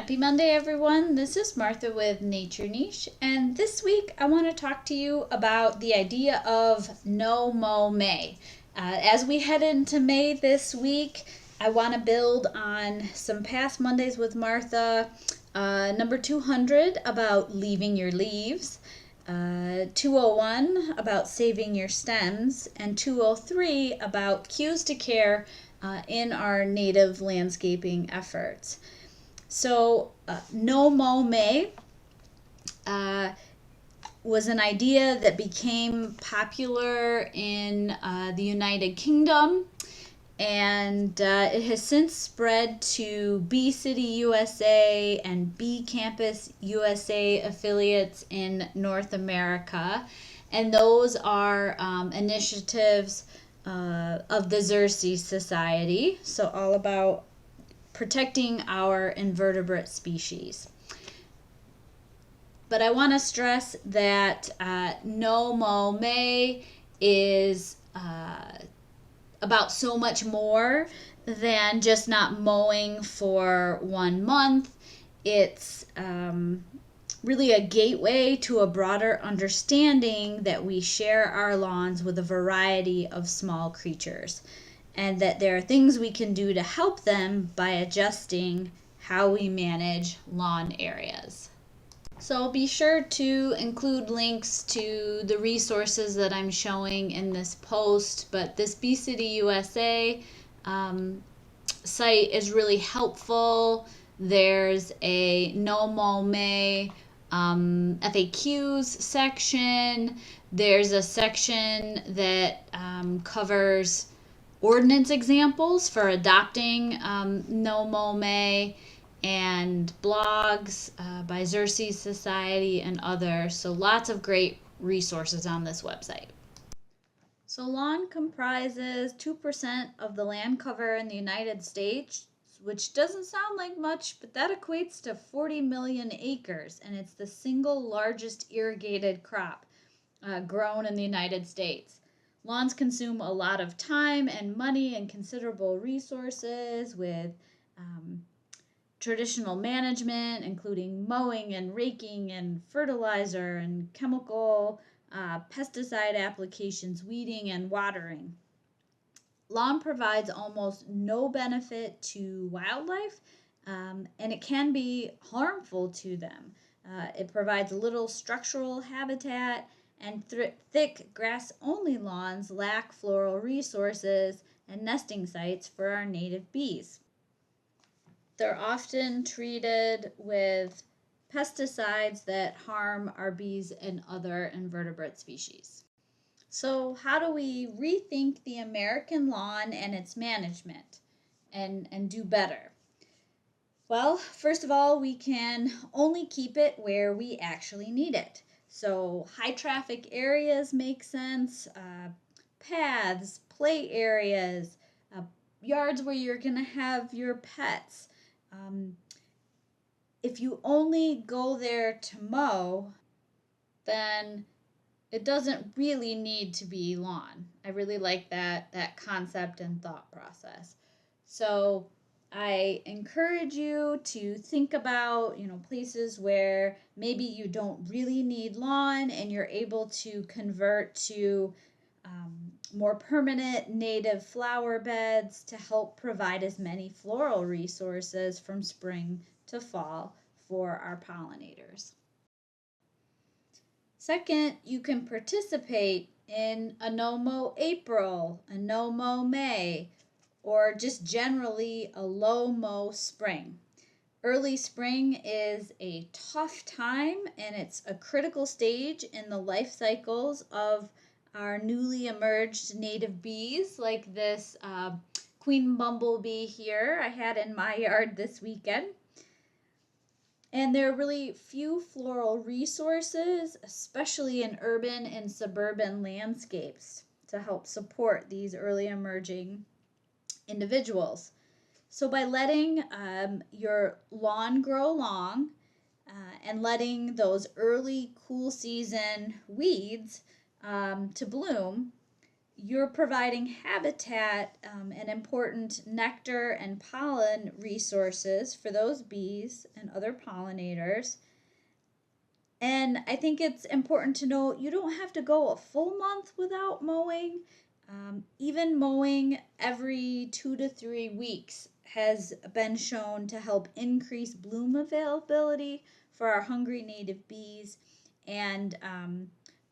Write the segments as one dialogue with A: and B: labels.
A: Happy Monday, everyone. This is Martha with Nature Niche, and this week I want to talk to you about the idea of No Mow May. As we head into May this week, I want to build on some past Mondays with Martha. Number 200 about leaving your leaves, 201 about saving your stems, and 203 about cues to care in our native landscaping efforts. So, No Mow May was an idea that became popular in the United Kingdom, and it has since spread to Bee City USA and Bee Campus USA affiliates in North America. And those are initiatives of the Xerces Society, so all about protecting our invertebrate species. But I want to stress that No Mow May is about so much more than just not mowing for 1 month. It's really a gateway to a broader understanding that we share our lawns with a variety of small creatures, and that there are things we can do to help them by adjusting how we manage lawn areas. So be sure to include links to the resources that I'm showing in this post, but this Bee City USA site is really helpful. There's a No Mow May FAQs section. There's a section that covers ordinance examples for adopting No Mow May, and blogs by Xerces Society and others. So lots of great resources on this website. So lawn comprises 2% of the land cover in the United States, which doesn't sound like much, but that equates to 40 million acres, and it's the single largest irrigated crop grown in the United States. Lawns consume a lot of time and money and considerable resources with traditional management, including mowing and raking and fertilizer and chemical pesticide applications, weeding and watering. Lawn provides almost no benefit to wildlife, and it can be harmful to them. It provides little structural habitat, and thick grass-only lawns lack floral resources and nesting sites for our native bees. They're often treated with pesticides that harm our bees and other invertebrate species. So how do we rethink the American lawn and its management and do better? Well, first of all, we can only keep it where we actually need it. So high traffic areas make sense, paths, play areas, yards where you're going to have your pets. If you only go there to mow, then it doesn't really need to be lawn. I really like that concept and thought process. So I encourage you to think about, places where maybe you don't really need lawn and you're able to convert to more permanent native flower beds to help provide as many floral resources from spring to fall for our pollinators. Second, you can participate in a No Mow April, a No Mow May, or just generally a low mow spring. Early spring is a tough time, and it's a critical stage in the life cycles of our newly emerged native bees, like this queen bumblebee here I had in my yard this weekend. And there are really few floral resources, especially in urban and suburban landscapes, to help support these early emerging individuals. So by letting your lawn grow long and letting those early cool season weeds to bloom, you're providing habitat and important nectar and pollen resources for those bees and other pollinators. And I think it's important to note you don't have to go a full month without mowing. Even mowing every 2 to 3 weeks has been shown to help increase bloom availability for our hungry native bees and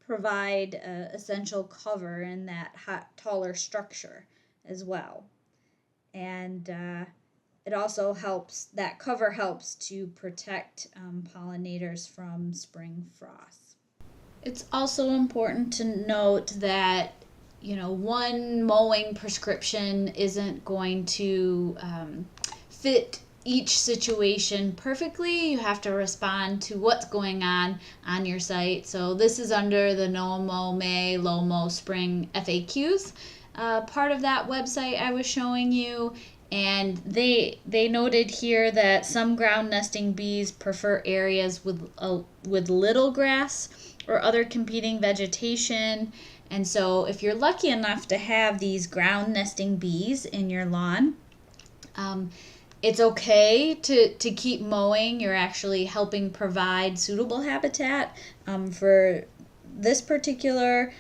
A: provide essential cover in that hot, taller structure as well. And it also helps, that cover helps to protect pollinators from spring frost. It's also important to note that, one mowing prescription isn't going to fit each situation perfectly. You have to respond to what's going on your site. So this is under the No Mow May, Mow Spring FAQs. Part of that website I was showing you, and they noted here that some ground nesting bees prefer areas with little grass or other competing vegetation. And so if you're lucky enough to have these ground nesting bees in your lawn, it's okay to keep mowing. You're actually helping provide suitable habitat for this particular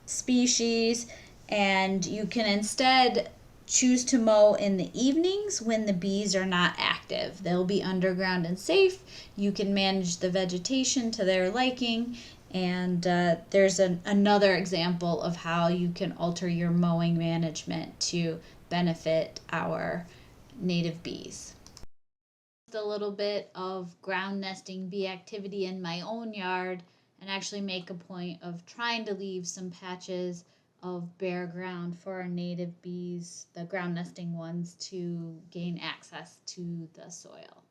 A: species, and you can instead choose to mow in the evenings when the bees are not active. They'll be underground and safe. You can manage the vegetation to their liking, and there's another example of how you can alter your mowing management to benefit our native bees. Just a little bit of ground nesting bee activity in my own yard, and actually make a point of trying to leave some patches of bare ground for our native bees, the ground nesting ones, to gain access to the soil.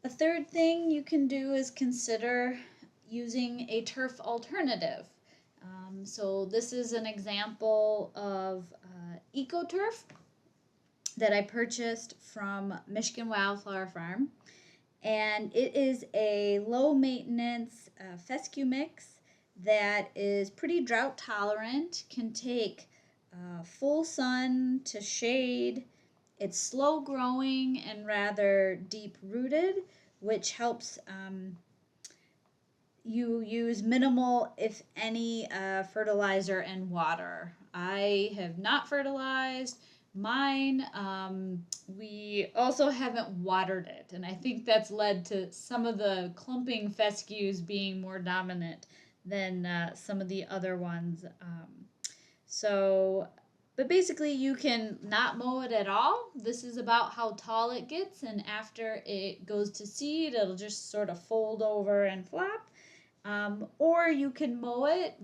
A: A third thing you can do is consider using a turf alternative. So this is an example of EcoTurf that I purchased from Michigan Wildflower Farm, and it is a low maintenance fescue mix that is pretty drought tolerant, can take full sun to shade. It's slow growing and rather deep rooted, which helps you use minimal, if any, fertilizer and water. I have not fertilized mine. We also haven't watered it, and I think that's led to some of the clumping fescues being more dominant than some of the other ones. But basically, you can not mow it at all. This is about how tall it gets, and after it goes to seed, it'll just sort of fold over and flop. Or you can mow it.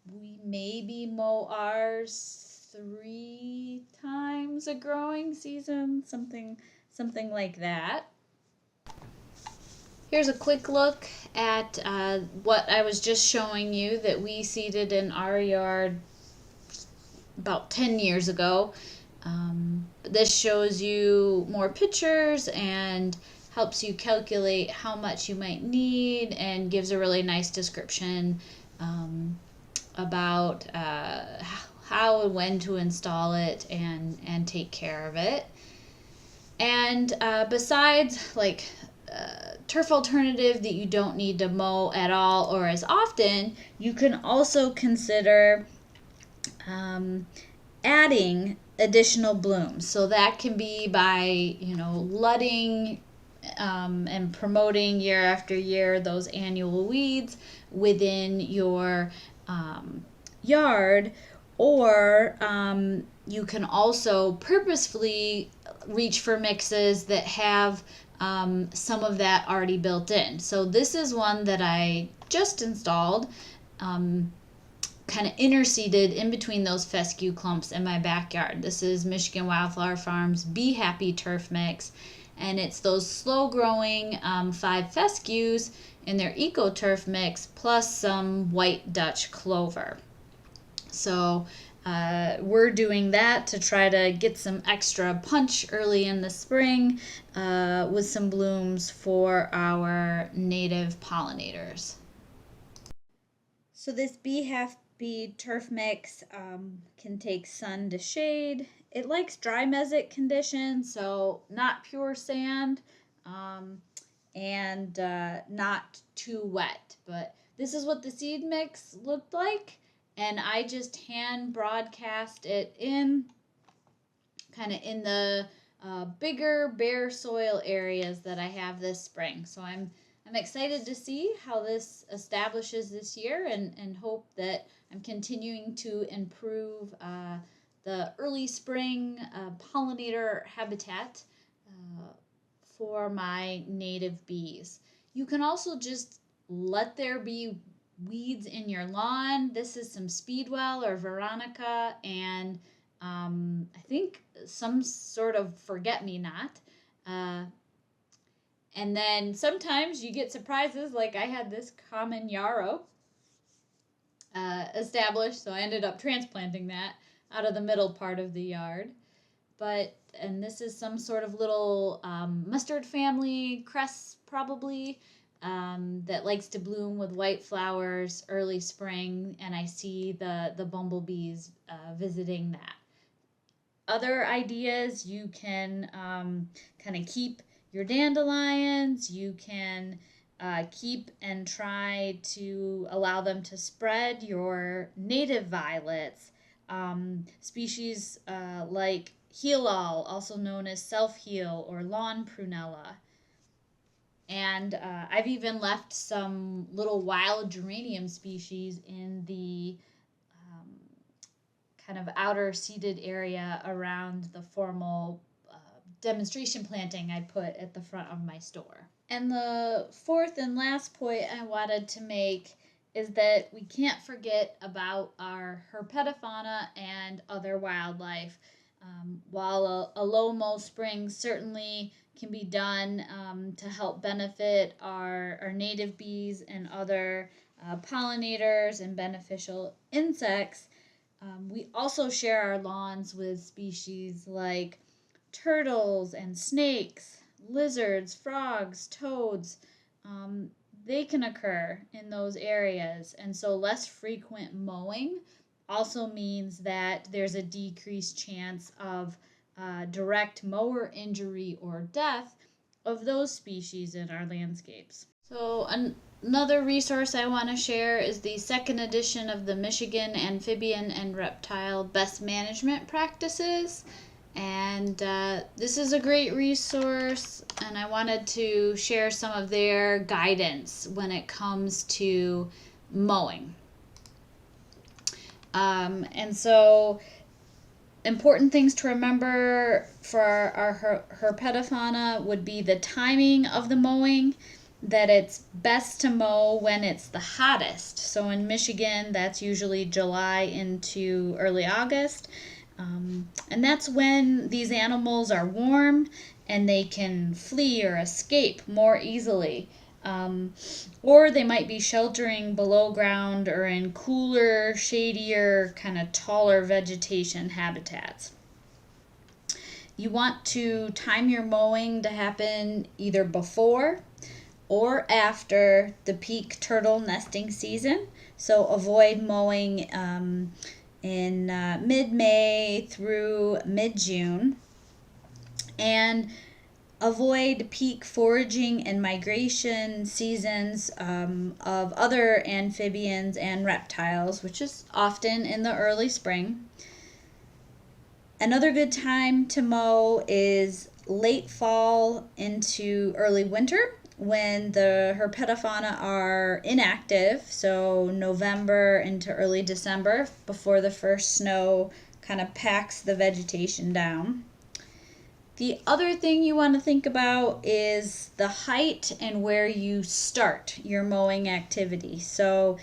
A: We maybe mow ours 3 times a growing season, something like that. Here's a quick look at what I was just showing you that we seeded in our yard about 10 years ago. This shows you more pictures and helps you calculate how much you might need, and gives a really nice description about how and when to install it and take care of it. And besides turf alternative that you don't need to mow at all or as often, you can also consider adding additional blooms. So that can be by ludding and promoting year after year those annual weeds within your yard, or you can also purposefully reach for mixes that have some of that already built in. So this is one that I just installed, kind of interseeded in between those fescue clumps in my backyard. This is Michigan Wildflower Farm's Be Happy Turf Mix, and it's those slow growing 5 fescues in their EcoTurf mix plus some white Dutch clover. So we're doing that to try to get some extra punch early in the spring with some blooms for our native pollinators. So this bee turf mix can take sun to shade. It likes dry mesic conditions, so not pure sand, um, and not too wet. But this is what the seed mix looked like, and I just hand broadcast it in, kind of in the bigger bare soil areas that I have this spring. So I'm excited to see how this establishes this year, and hope that I'm continuing to improve the early spring pollinator habitat uh, for my native bees. You can also just let there be weeds in your lawn. This is some speedwell or veronica, and I think some sort of forget me not. Uh, and then sometimes you get surprises, like I had this common yarrow established, so I ended up transplanting that out of the middle part of the yard. And this is some sort of little mustard family cress, probably, that likes to bloom with white flowers early spring, and I see the bumblebees visiting that. Other ideas, you can kind of keep your dandelions. You can keep and try to allow them to spread your native violets, species like heal-all, also known as self-heal or lawn prunella. And I've even left some little wild geranium species in the kind of outer seeded area around the formal demonstration planting I put at the front of my store. And the fourth and last point I wanted to make is that we can't forget about our herpetofauna and other wildlife. While a low Mow Spring certainly can be done to help benefit our native bees and other pollinators and beneficial insects, we also share our lawns with species like turtles and snakes, lizards, frogs, toads. Um, they can occur in those areas, and so less frequent mowing also means that there's a decreased chance of direct mower injury or death of those species in our landscapes. So, another resource I want to share is the second edition of the Michigan Amphibian and Reptile Best Management Practices. And this is a great resource, and I wanted to share some of their guidance when it comes to mowing. And so, important things to remember for our herpetofauna would be the timing of the mowing, that it's best to mow when it's the hottest. So in Michigan, that's usually July into early August. And that's when these animals are warm and they can flee or escape more easily. Or they might be sheltering below ground or in cooler, shadier, kind of taller vegetation habitats. You want to time your mowing to happen either before or after the peak turtle nesting season. So avoid mowing in mid-May through mid-June. And avoid peak foraging and migration seasons of other amphibians and reptiles, which is often in the early spring. Another good time to mow is late fall into early winter, when the herpetofauna are inactive, so November into early December, before the first snow kind of packs the vegetation down. The other thing you want to think about is the height and where you start your mowing activity. So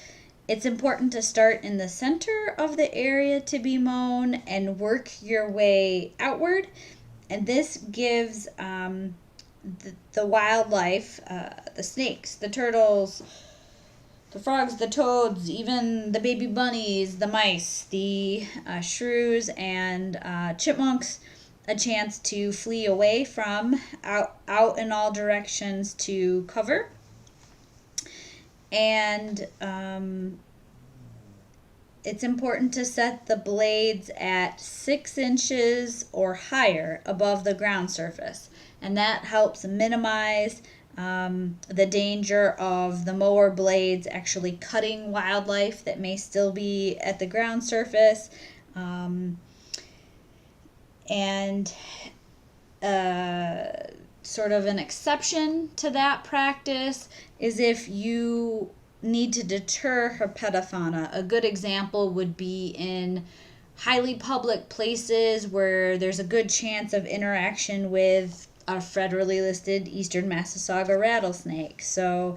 A: it's important to start in the center of the area to be mown and work your way outward. And this gives the wildlife, the snakes, the turtles, the frogs, the toads, even the baby bunnies, the mice, the shrews, and chipmunks, a chance to flee away from out in all directions to cover. And It's important to set the blades at 6 inches or higher above the ground surface, and that helps minimize the danger of the mower blades actually cutting wildlife that may still be at the ground surface. And sort of an exception to that practice is if you need to deter herpetofauna. A good example would be in highly public places where there's a good chance of interaction with a federally listed eastern Massasauga rattlesnake. So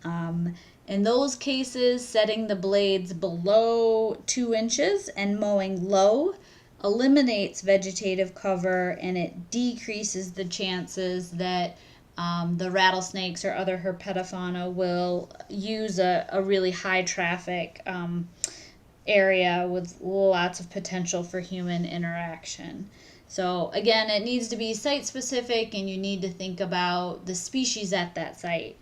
A: in those cases, setting the blades below 2 inches and mowing low eliminates vegetative cover, and it decreases the chances that the rattlesnakes or other herpetofauna will use a really high traffic area with lots of potential for human interaction. So again, it needs to be site specific, and you need to think about the species at that site.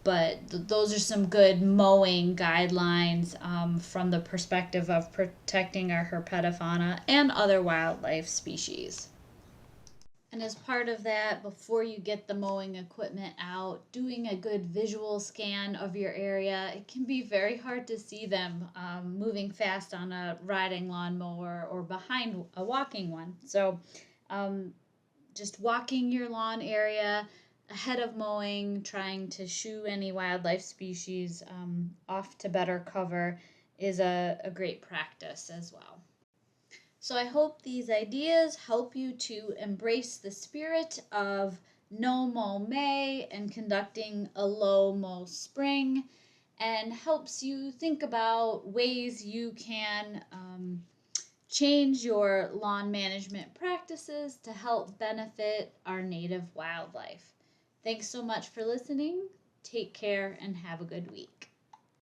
A: But those are some good mowing guidelines from the perspective of protecting our herpetofauna and other wildlife species. And as part of that, before you get the mowing equipment out, doing a good visual scan of your area. It can be very hard to see them moving fast on a riding lawnmower or behind a walking one. So just walking your lawn area ahead of mowing, trying to shoo any wildlife species off to better cover is a great practice as well. So I hope these ideas help you to embrace the spirit of No Mow May and conducting a low mow spring, and helps you think about ways you can change your lawn management practices to help benefit our native wildlife. Thanks so much for listening. Take care and have a good week.